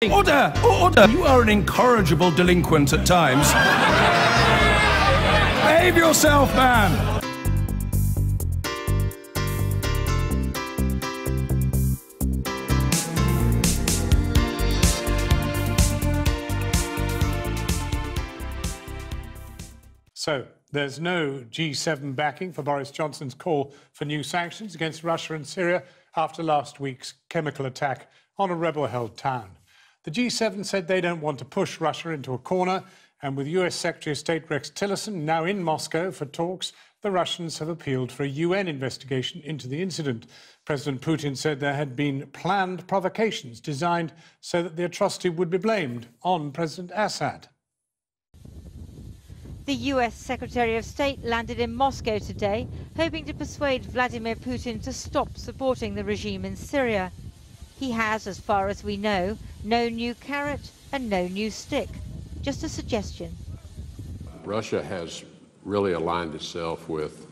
Order! Order! You are an incorrigible delinquent at times. Behave yourself, man! So, there's no G7 backing for Boris Johnson's call for new sanctions against Russia and Syria after last week's chemical attack on a rebel-held town. The G7 said they don't want to push Russia into a corner, and with US Secretary of State Rex Tillerson now in Moscow for talks, the Russians have appealed for a UN investigation into the incident. President Putin said there had been planned provocations designed so that the atrocity would be blamed on President Assad. The US Secretary of State landed in Moscow today, hoping to persuade Vladimir Putin to stop supporting the regime in Syria. He has, as far as we know, no new carrot and no new stick. Just a suggestion. Russia has really aligned itself with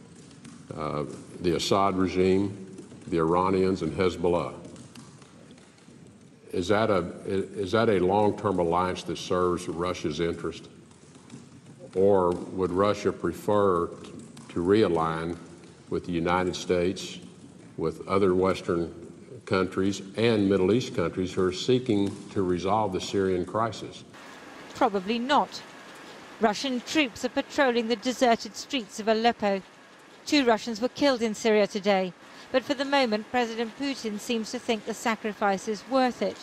the Assad regime, the Iranians, and Hezbollah. Is that a long-term alliance that serves Russia's interest? Or would Russia prefer to realign with the United States, with other Western countries and Middle East countries who are seeking to resolve the Syrian crisis? Probably not. Russian troops are patrolling the deserted streets of Aleppo. 2 Russians were killed in Syria today, but for the moment President Putin seems to think the sacrifice is worth it.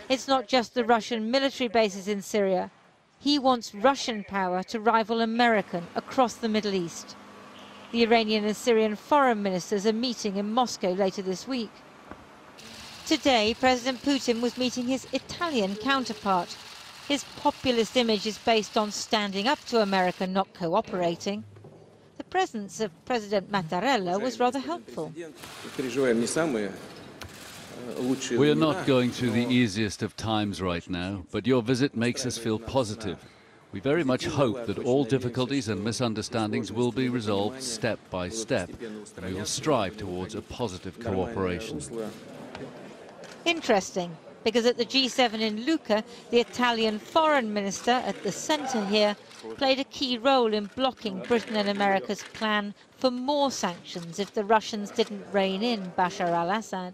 It's not just the Russian military bases in Syria. He wants Russian power to rival American across the Middle East. The Iranian and Syrian foreign ministers are meeting in Moscow later this week. Today, President Putin was meeting his Italian counterpart. His populist image is based on standing up to America, not cooperating. The presence of President Mattarella was rather helpful. We are not going through the easiest of times right now, but your visit makes us feel positive. We very much hope that all difficulties and misunderstandings will be resolved step by step, and we will strive towards a positive cooperation. Interesting, because at the G7 in Lucca, the Italian foreign minister at the centre here played a key role in blocking Britain and America's plan for more sanctions if the Russians didn't rein in Bashar al-Assad.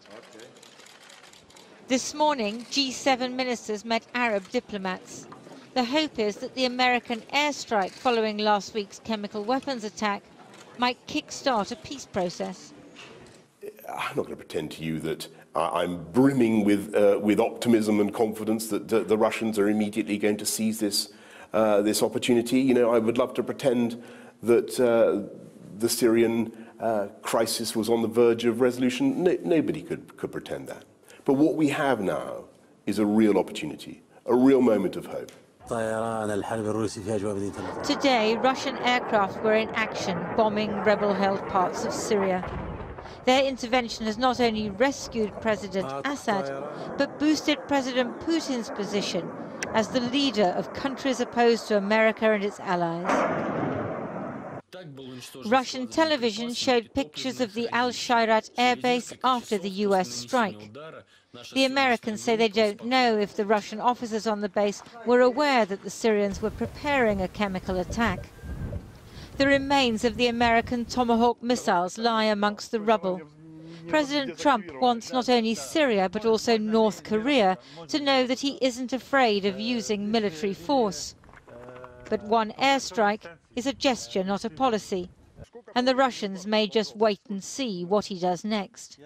This morning, G7 ministers met Arab diplomats. The hope is that the American airstrike following last week's chemical weapons attack might kickstart a peace process. I'm not going to pretend to you that I'm brimming with optimism and confidence that the Russians are immediately going to seize this opportunity. You know, I would love to pretend that the Syrian crisis was on the verge of resolution. Nobody could pretend that. But what we have now is a real opportunity, a real moment of hope. Today, Russian aircraft were in action, bombing rebel-held parts of Syria. Their intervention has not only rescued President Assad, but boosted President Putin's position as the leader of countries opposed to America and its allies. Russian television showed pictures of the Al-Shayrat airbase after the US strike. The Americans say they don't know if the Russian officers on the base were aware that the Syrians were preparing a chemical attack. The remains of the American Tomahawk missiles lie amongst the rubble. President Trump wants not only Syria but also North Korea to know that he isn't afraid of using military force. But one airstrike is a gesture, not a policy, and the Russians may just wait and see what he does next.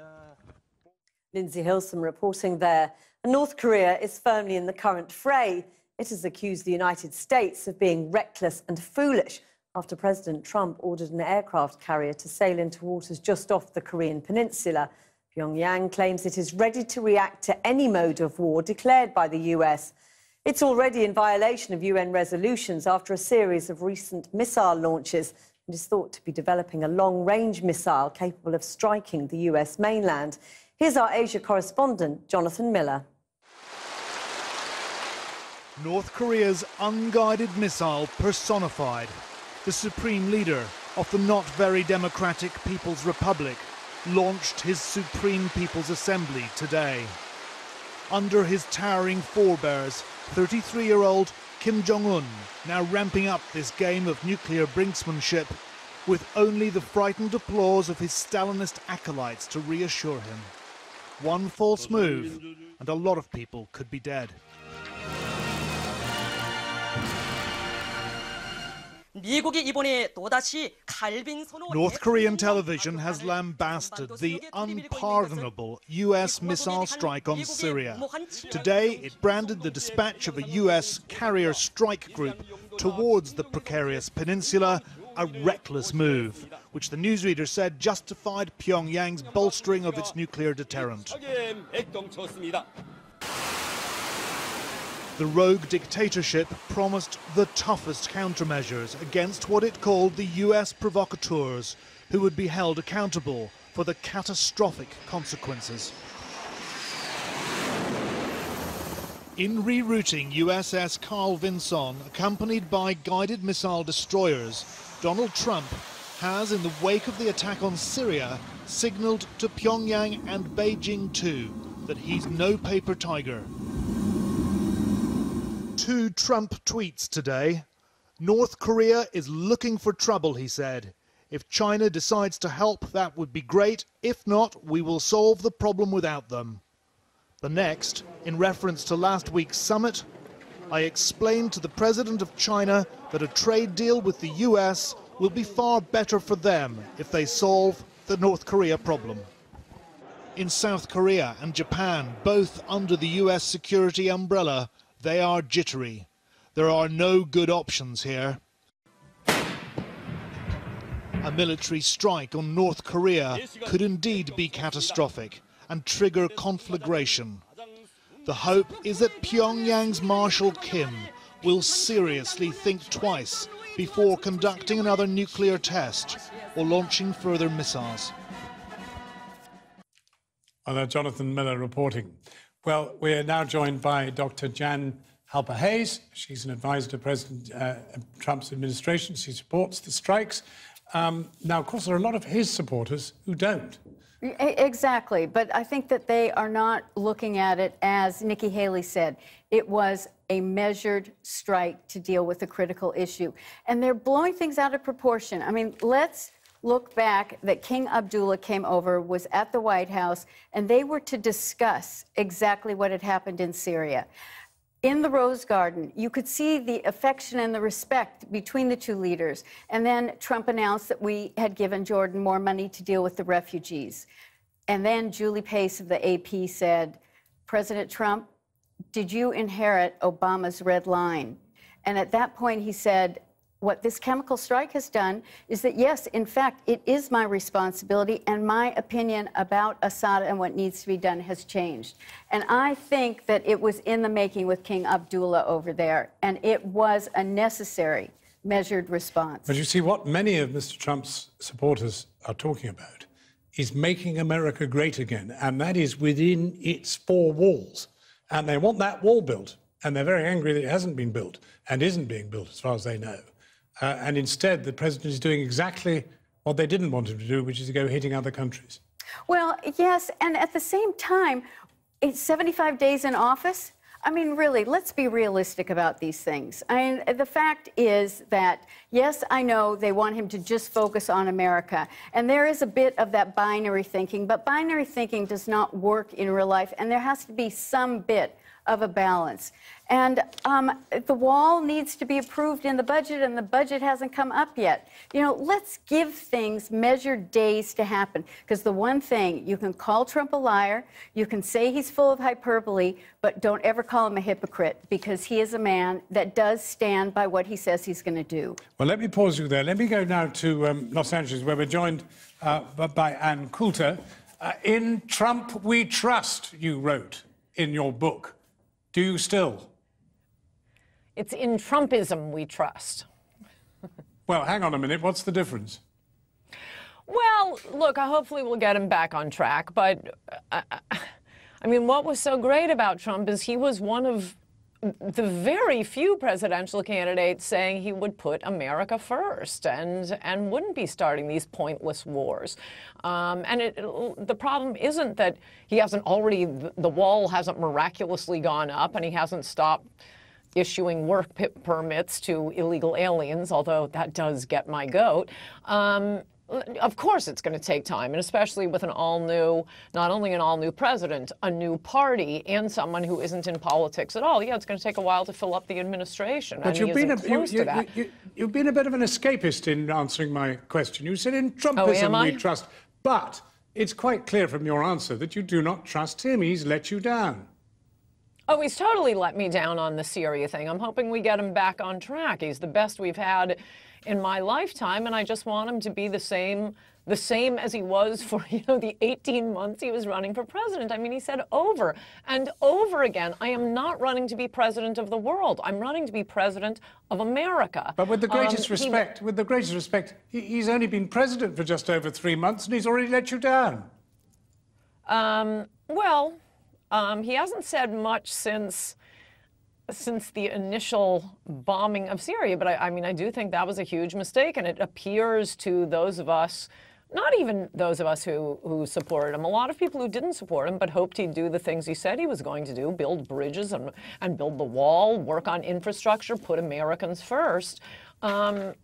Lindsay Hilson reporting there. North Korea is firmly in the current fray. It has accused the United States of being reckless and foolish after President Trump ordered an aircraft carrier to sail into waters just off the Korean peninsula. Pyongyang claims it is ready to react to any mode of war declared by the US. It's already in violation of UN resolutions after a series of recent missile launches and is thought to be developing a long-range missile capable of striking the US mainland. Here's our Asia correspondent, Jonathan Miller. North Korea's unguided missile personified. The supreme leader of the not very democratic People's Republic launched his Supreme People's Assembly today. under his towering forebears, 33-year-old Kim Jong-un, now ramping up this game of nuclear brinksmanship, with only the frightened applause of his Stalinist acolytes to reassure him. One false move, and a lot of people could be dead. North Korean television has lambasted the unpardonable US missile strike on Syria. Today, it branded the dispatch of a US carrier strike group towards the precarious peninsula a reckless move, which the newsreader said justified Pyongyang's bolstering of its nuclear deterrent. The rogue dictatorship promised the toughest countermeasures against what it called the US provocateurs, who would be held accountable for the catastrophic consequences. In rerouting USS Carl Vinson, accompanied by guided missile destroyers, Donald Trump has, in the wake of the attack on Syria, signalled to Pyongyang and Beijing too that he's no paper tiger. 2 Trump tweets today. North Korea is looking for trouble, he said. If China decides to help, that would be great. If not, we will solve the problem without them. The next, in reference to last week's summit, I explained to the president of China that a trade deal with the US will be far better for them if they solve the North Korea problem. In South Korea and Japan, both under the US security umbrella, they are jittery. There are no good options here. A military strike on North Korea could indeed be catastrophic and trigger conflagration. The hope is that Pyongyang's Marshal Kim will seriously think twice before conducting another nuclear test or launching further missiles. Jonathan Miller reporting. Well, we're now joined by Dr. Jan Halper-Hayes. She's an advisor to President Trump's administration. She supports the strikes. Now, of course, there are a lot of his supporters who don't. Exactly, but I think that they are not looking at it as Nikki Haley said. It was a measured strike to deal with a critical issue. And they're blowing things out of proportion. I mean, let's look back that King Abdullah came over, was at the White House, and they were to discuss exactly what had happened in Syria. In the Rose Garden, you could see the affection and the respect between the two leaders. And then Trump announced that we had given Jordan more money to deal with the refugees. And then Julie Pace of the AP said, President Trump, did you inherit Obama's red line? And at that point, he said, what this chemical strike has done is that, yes, in fact, it is my responsibility, and my opinion about Assad and what needs to be done has changed. And I think that it was in the making with King Abdullah over there, and it was a necessary, measured response. But you see, what many of Mr. Trump's supporters are talking about is making America great again, and that is within its 4 walls. And they want that wall built, and they're very angry that it hasn't been built and isn't being built, as far as they know. And instead, the president is doing exactly what they didn't want him to do, which is to go hitting other countries. Well, yes, and at the same time, it's 75 days in office. I mean, really, let's be realistic about these things. I mean, the fact is that, yes, I know they want him to just focus on America. And there is a bit of that binary thinking, but binary thinking does not work in real life, and there has to be some bit of a balance. And the wall needs to be approved in the budget, and the budget hasn't come up yet. You know, let's give things measured days to happen. Because the one thing, you can call Trump a liar, you can say he's full of hyperbole, but don't ever call him a hypocrite, because he is a man that does stand by what he says he's going to do. Well, let me pause you there. Let me go now to Los Angeles, where we're joined by Ann Coulter. In Trump we trust, you wrote in your book. Do you still? It's in Trumpism we trust. Well, hang on a minute. What's the difference? Well, look, hopefully we'll get him back on track. But, I mean, what was so great about Trump is he was one of the very few presidential candidates saying he would put America first and wouldn't be starting these pointless wars. The problem isn't that he hasn't already, the wall hasn't miraculously gone up and he hasn't stopped issuing work permits to illegal aliens, although that does get my goat. Of course it's going to take time, and especially with an all-new, not only an all-new president, a new party, and someone who isn't in politics at all. Yeah, it's going to take a while to fill up the administration, but and you've been a bit of an escapist in answering my question. You said in Trumpism we trust, but it's quite clear from your answer that you do not trust him. He's let you down. Oh, he's totally let me down on the Syria thing. I'm hoping we get him back on track. He's the best we've had in my lifetime, and I just want him to be the same as he was for, the 18 months he was running for president. I mean, he said over and over again, I am not running to be president of the world. I'm running to be president of America. But with the greatest respect, he's only been president for just over 3 months, and he's already let you down. He hasn't said much since the initial bombing of Syria, but I mean, I do think that was a huge mistake, and it appears to those of us, not even those of us who supported him, a lot of people who didn't support him but hoped he'd do the things he said he was going to do, build bridges and build the wall, work on infrastructure, put Americans first. That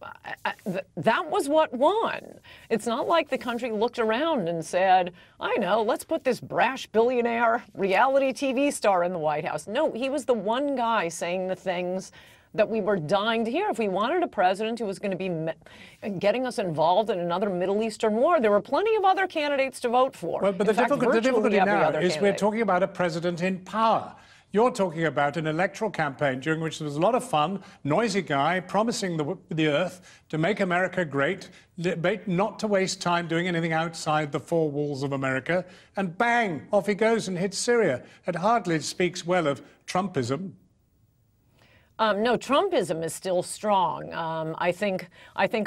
was what won. It's not like the country looked around and said, I know, let's put this brash billionaire reality TV star in the White House. No, he was the one guy saying the things that we were dying to hear. If we wanted a president who was going to be getting us involved in another Middle Eastern war, there were plenty of other candidates to vote for. Well, but the difficulty now is we're talking about a president in power. You're talking about an electoral campaign during which there was a lot of fun, noisy guy promising the earth to make America great, not to waste time doing anything outside the four walls of America, and bang, off he goes and hits Syria. It hardly speaks well of Trumpism. No, Trumpism is still strong. I think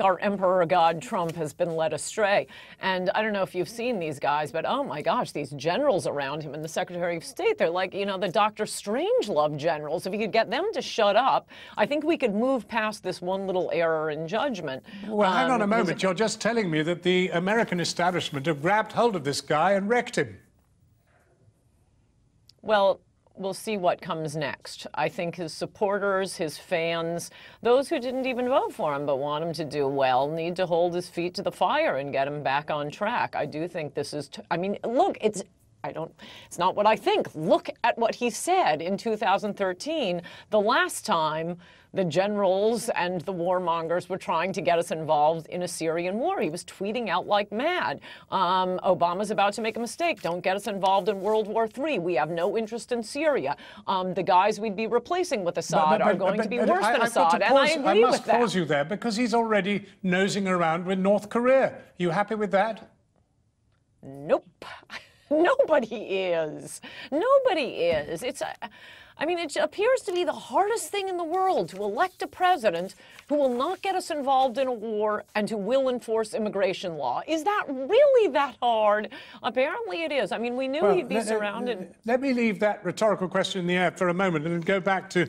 our emperor god Trump has been led astray. And I don't know if you've seen these guys, but oh my gosh, these generals around him and the Secretary of State, they're like, the Dr. Strangelove generals. If you could get them to shut up, I think we could move past this one little error in judgment. Well, hang on a moment. You're just telling me that the American establishment have grabbed hold of this guy and wrecked him. Well, we'll see what comes next. I think his supporters, his fans, those who didn't even vote for him but want him to do well, need to hold his feet to the fire and get him back on track. I do think this is, I mean, look, it's not what I think. Look at what he said in 2013, the last time the generals and the warmongers were trying to get us involved in a Syrian war. He was tweeting out like mad. Obama's about to make a mistake. Don't get us involved in World War III. We have no interest in Syria. The guys we'd be replacing with Assad are going to be worse than Assad, and I agree with that. I must pause you there, because he's already nosing around with North Korea. You happy with that? Nope. Nobody is. Nobody is. I mean, it appears to be the hardest thing in the world to elect a president who will not get us involved in a war and who will enforce immigration law. Is that really that hard? Apparently it is. I mean, we knew he'd be surrounded. Let me leave that rhetorical question in the air for a moment and go back to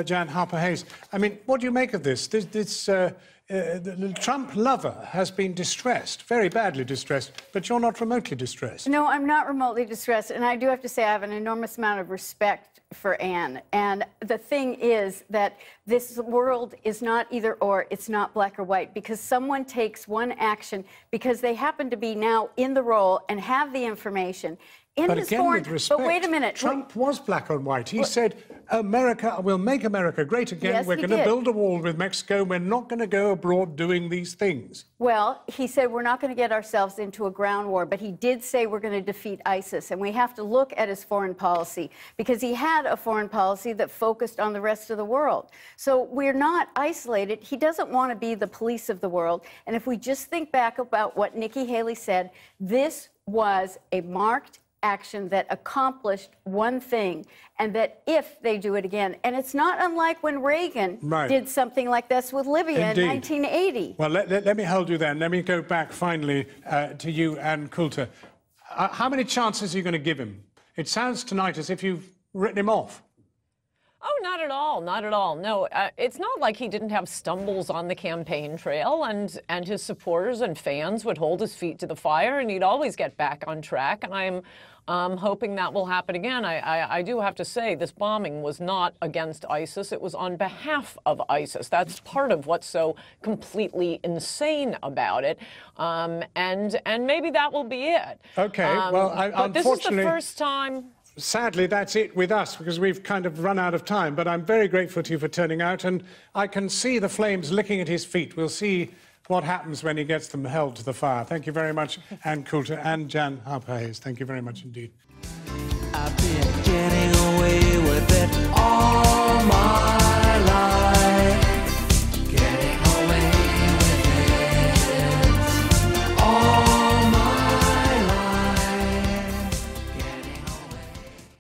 Jan Harper-Hayes. I mean, what do you make of this? The Trump lover has been distressed, very badly distressed, but you're not remotely distressed. No, I'm not remotely distressed, and I do have to say I have an enormous amount of respect for Anne. And the thing is that this world is not either or, it's not black or white, because someone takes one action because they happen to be now in the role and have the information. But again, with respect, but wait a minute. Trump was black and white. He said, America will make America great again. Yes, we're going to build a wall with Mexico. We're not going to go abroad doing these things. Well, he said we're not going to get ourselves into a ground war, but he did say we're going to defeat ISIS. And we have to look at his foreign policy, because he had a foreign policy that focused on the rest of the world. So we're not isolated. He doesn't want to be the police of the world. And if we just think back about what Nikki Haley said, this was a marked action that accomplished one thing, and that if they do it again, and it's not unlike when Reagan did something like this with Libya in 1980. Well, let me hold you then. Let me go back finally to you and Coulter. How many chances are you going to give him? It sounds tonight as if you've written him off. Oh, not at all. Not at all. No, it's not like he didn't have stumbles on the campaign trail, and his supporters and fans would hold his feet to the fire, and he'd always get back on track. And I'm hoping that will happen again. I do have to say, this bombing was not against ISIS. It was on behalf of ISIS. That's part of what's so completely insane about it. And maybe that will be it. Okay. Well, but this is the first time. Sadly, that's it with us, because we've kind of run out of time. But I'm very grateful to you for turning out, and I can see the flames licking at his feet. We'll see what happens when he gets them held to the fire. Thank you very much, Ann Coulter and Jan Harper-Hayes. Thank you very much indeed. I've been getting away with it all.